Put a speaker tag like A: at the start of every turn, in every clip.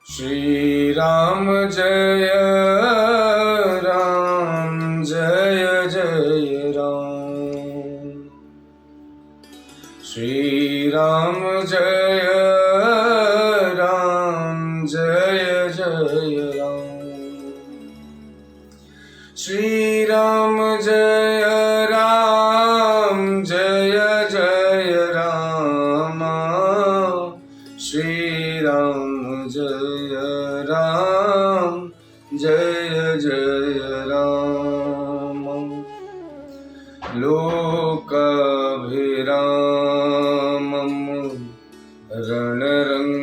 A: श्री राम जय राम जय जय राम। श्री राम जय राम जय जय राम। श्री राम जय राम जय जय राम। श्री राम जय राम जय जय राम। लोकाभिरामम् रणरङ्गधीरं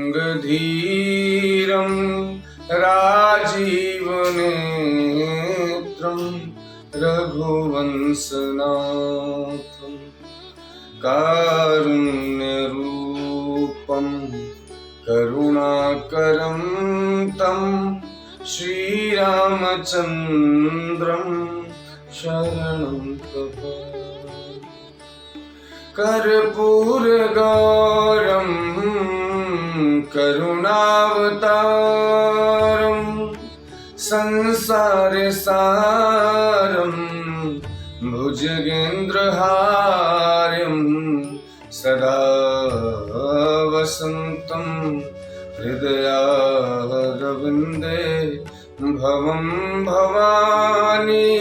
A: राजीवनेत्रं रघुवंशनाथं कारुण्यरूपं करुणाकरं तं श्रीरामचन्द्रं शरणं प्रपद्ये। कर्पूरगौरं करुणावतारं संसारसारं भुजगेन्द्रहार्यं सदा वसन्तं हृदयारविन्दे भवं भवानी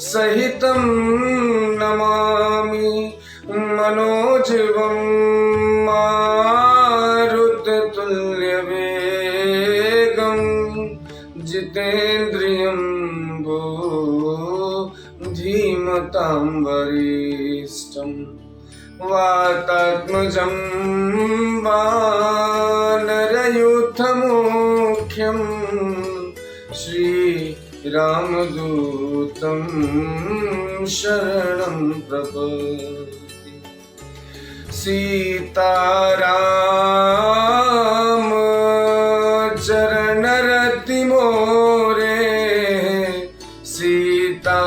A: सहितं नमामि। मनोजवं मारुततुल्यवेगं जितेन्द्रियं बुद्धिमतां वरिष्ठं वातात्मजं वानरयूथमुख्यं श्रीरामदूतं शरणं प्रपद्ये। सीताराम चरणरति मोरे, सीताराम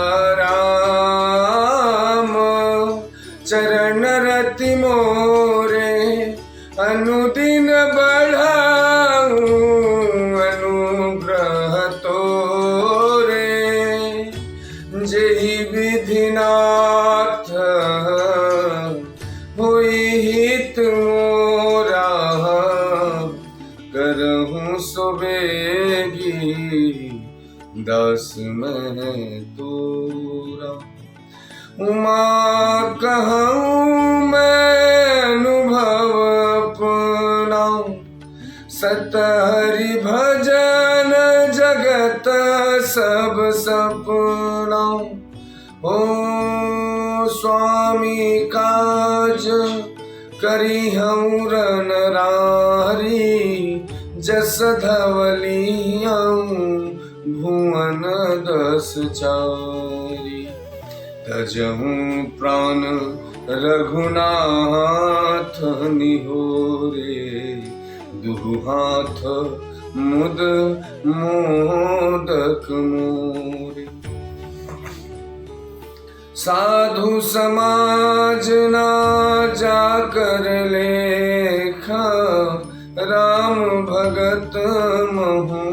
A: चरणरति मोरे। अनुदिन बढ़ाऊं अनुग्रह तोरे, जेहि विधिनाथ हुई हित मोरा। करहूँ सुबेगी दास मैं तोरा। उमा कहूँ मैं अनुभव अपना, सतहरि भजन जगत सब सपना। ओ स्वामी काज करिहउँ रनरारी, जस धवलियउँ भुवन दस चारी। तजहूँ प्राण रघुनाथ निहोरे, दुहु हाथ मुद मोदक मोरे। साधु समाज ना जाकर लेखा, राम भगत महु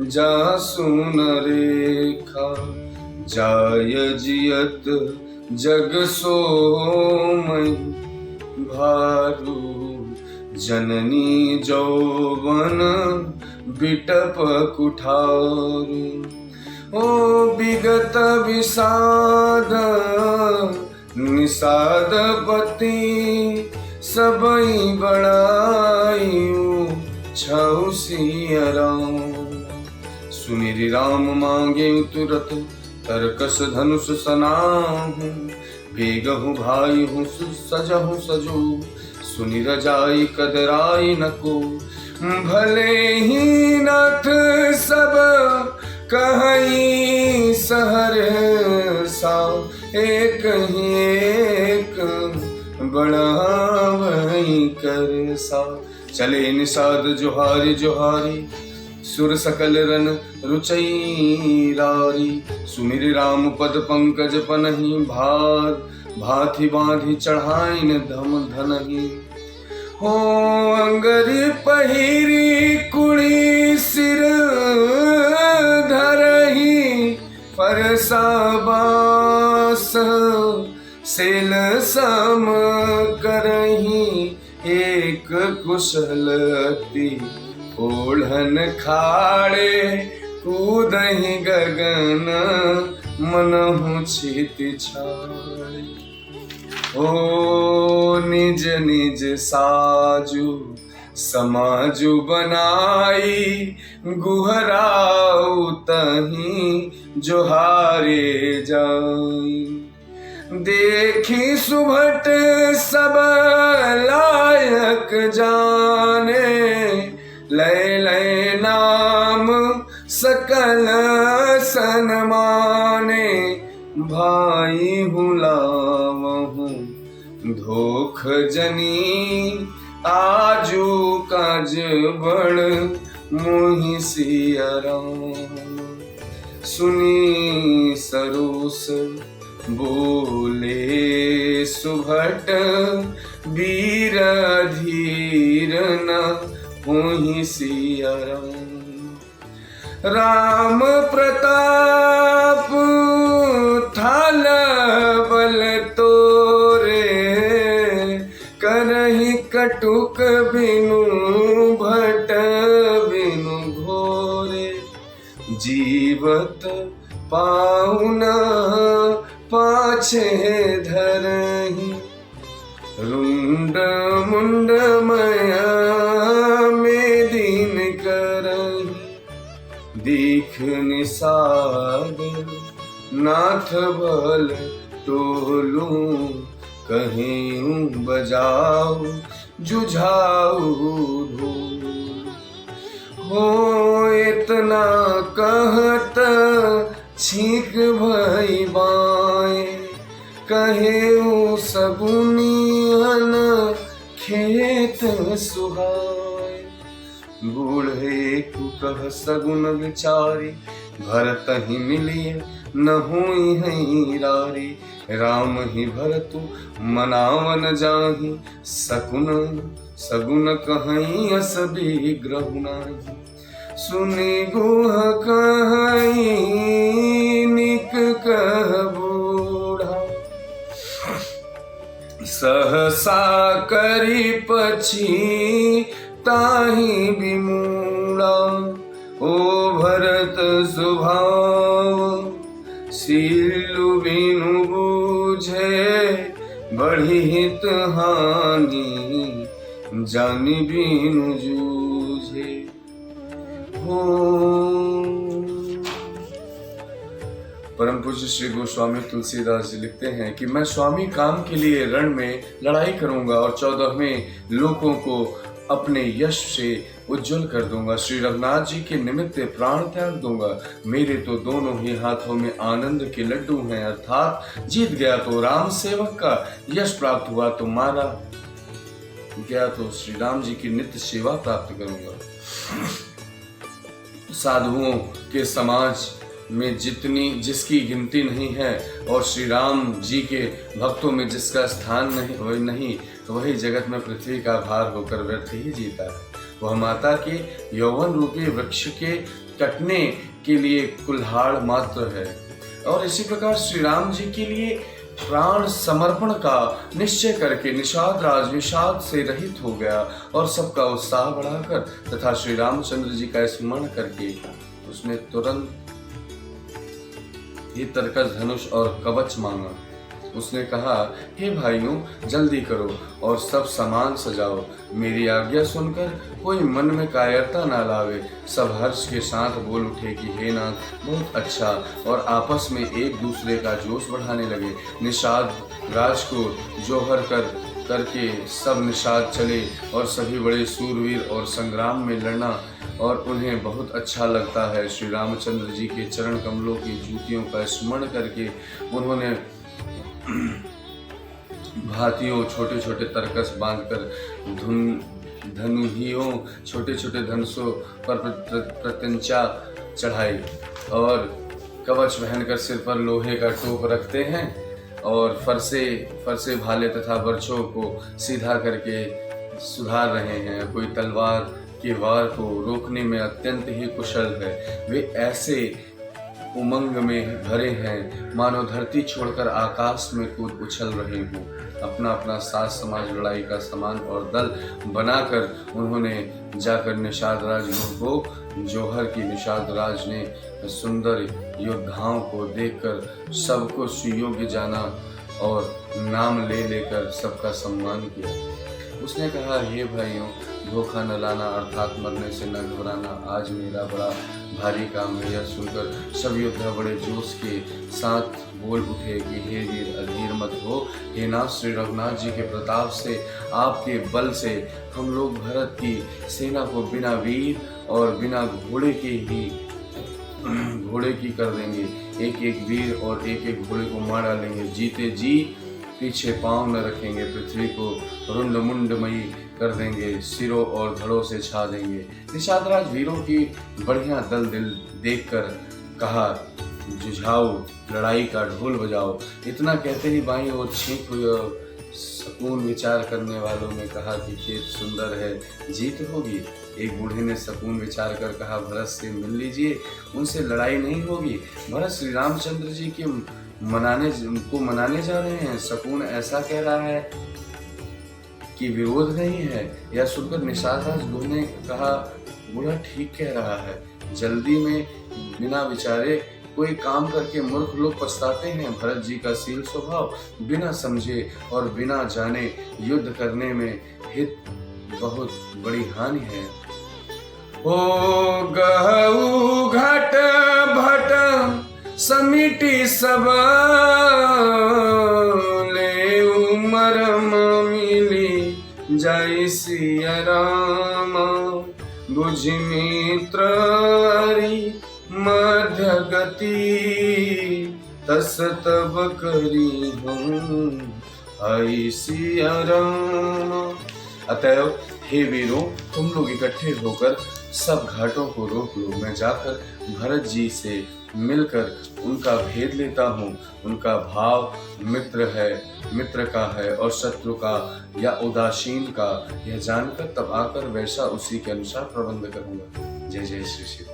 A: जासु न रेखा। जाय जियत जग सोमय भारू, जननी जौवन बिटप कुठारू। ओ विगत विषाद निषादपति, सबई बड़ाइयो छऊ सिया राम। सुमिरि राम मांगे तुरत, तरकस धनुष सनाहु। बेगहु भाई हूँ सजहु सजो, सुनि रजाई कदराई नको। भले ही नाथ सब कहीं सहरसा, एक ही एक बढ़ावहीं करसा। चले निषाद जोहारी जोहारी, सुर सकल रन रुचैरारी। सुमिरि राम पद पंकज पनहि, भार भाथी बांधी चढ़ाइन धम धनहि। हो अंगरी पहिरी कुड़ी कुशलती ओढ़न खाड़े कूदहि गगन मनहु क्षिति छाड़े। ओ निज निज साजु समाजु बनाई गुहराऊ तहीं जोहारे जाई। देखी सुभट सब लायक जाने लय लय नाम सकल सन्माने। भाई हुलावहु धोख जनी आजू काज बड़ मोहि सिया राम। सुनी सरोस बोले सुभट वीर धीर न होहि सिया राम। राम प्रताप थाल बल तोरे करहि कटुक बिनु भट बिनु घोरे। जीवत पाहुन पाछे धरहि रुंड मुंड मया में दीन करहि। दीख निषाद नाथ बल टोलू कहीं बजाऊ जुझाऊ ढोल। हो इतना कहत छीक भई बाएं कहेऊ सगुनियन खेत सुहाए। बूढ़े कु कह सगुन विचारी भरत ही मिलिए न हुई है रारी। राम ही भरतु मनावन जाहि सकुन सगुन कहीं अस विग्रह नाही। सुनि गुह कहीं निक कह बूढ़ा सहसा करी पछी ताहि बिमूढ़ा। ओ भरत स्वभाव सीलु बिनु बूझे बढ़ी हित हानि जानि बिनु जूझे। हो परम पूज्य श्री गोस्वामी तुलसीदास जी लिखते हैं कि मैं स्वामी काम के लिए रण में लड़ाई करूंगा और 14वें लोकों को अपने यश से उज्जवल कर दूंगा। श्री रघुनाथ जी के निमित्त प्राण त्याग दूंगा। मेरे तो दोनों ही हाथों में आनंद के लड्डू हैं, अर्थात जीत गया तो राम सेवक का, यश प्राप्त हुआ तो मारा गया तो श्री राम जी की नित्य सेवा प्राप्त करूंगा। साधुओं के समाज में जिसकी गिनती नहीं है और श्री राम जी के भक्तों में जिसका स्थान नहीं वही जगत में पृथ्वी का भार होकर व्यर्थ ही जीता है। वह माता के यौवन रूपी वृक्ष के कटने के लिए कुल्हाड़ मात्र है। और इसी प्रकार श्री राम जी के लिए प्राण समर्पण का निश्चय करके निषाद राज विषाद से रहित हो गया और सबका उत्साह बढ़ाकर तथा श्री रामचंद्र जी का स्मरण करके उसने तुरंत ही तरकस धनुष और कवच मांगा। उसने कहा, हे भाइयों जल्दी करो और सब सामान सजाओ। मेरी आज्ञा सुनकर कोई मन में कायरता ना लावे। सब हर्ष के साथ बोल उठे कि हे नाथ बहुत अच्छा, और आपस में एक दूसरे का जोश बढ़ाने लगे। निषाद राज को जोहर करके सब निषाद चले और सभी बड़े सूरवीर और संग्राम में लड़ना और उन्हें बहुत अच्छा लगता है। श्री रामचंद्र जी के चरण कमलों की जूतियों का स्मरण करके उन्होंने भातियों छोटे छोटे तरकस बांधकर धनुहियों छोटे छोटे धनुषों पर प्रत्यंचा चढ़ाई और कवच पहनकर सिर पर लोहे का टोप रखते हैं और फरसे भाले तथा बर्छों को सीधा करके सुधार रहे हैं। कोई तलवार के वार को रोकने में अत्यंत ही कुशल है। वे ऐसे उमंग में भरे हैं, मानो धरती छोड़कर आकाश में कूद उछल रहे हों। अपना अपना साथ समाज लड़ाई का सामान और दल बनाकर उन्होंने जाकर निषाद राज को जौहर की निषाद राज ने सुंदर योद्धाओं को देखकर सबको सुयोग्य जाना और नाम ले लेकर सबका सम्मान किया। उसने कहा, हे भाइयों, धोखा न लाना अर्थात मरने से न घबराना आज मेरा बड़ा भारी काम है। यह सुनकर सब योद्धा बड़े जोश के साथ बोल उठे कि हे वीर, अधीर मत हो। हे नाथ श्री रघुनाथ जी के प्रताप से, आपके बल से हम लोग भरत की सेना को बिना वीर और बिना घोड़े की कर देंगे। एक एक वीर और एक एक घोड़े को मार डालेंगे। जीते जी पीछे पांव न रखेंगे। पृथ्वी को रुंड मुंडमयी कर देंगे, सिरों और धड़ों से छा देंगे। निषाद राज वीरों की बढ़िया दल दिल देखकर कहा, जुझाओ, लड़ाई का ढोल बजाओ। इतना कहते ही बाईं ओर छींक हुई और सकून विचार करने वालों ने कहा कि खेत सुंदर है, जीत होगी। एक बूढ़े ने सकून विचार कर कहा, भरत से मिल लीजिए, उनसे लड़ाई नहीं होगी। भरत श्री रामचंद्र जी के मनाने जा रहे हैं। सकून ऐसा कह रहा है कि विरोध नहीं है। यह सुनकर निषाद राज ने कहा, बूढ़ा ठीक कह रहा है। जल्दी में बिना विचारे कोई काम करके मूर्ख लोग पछताते हैं। भरत जी का शील स्वभाव बिना समझे और बिना जाने युद्ध करने में हित बहुत बड़ी हानि है। ओ गहु घट भट समिति सब ले उमर मिली जय सिया राम बुझ मित्र मध्य गति तस तब करी हम आई सिया राम। अतएव हे वीरों, तुम लोग इकट्ठे होकर सब घाटों को रोक लो। मैं जाकर भरत जी से मिलकर उनका भेद लेता हूँ। उनका भाव मित्र का है और शत्रु का या उदासीन का, यह जानकर तब आकर वैसा उसी के अनुसार प्रबंध करूँगा। जय जय श्री श्री।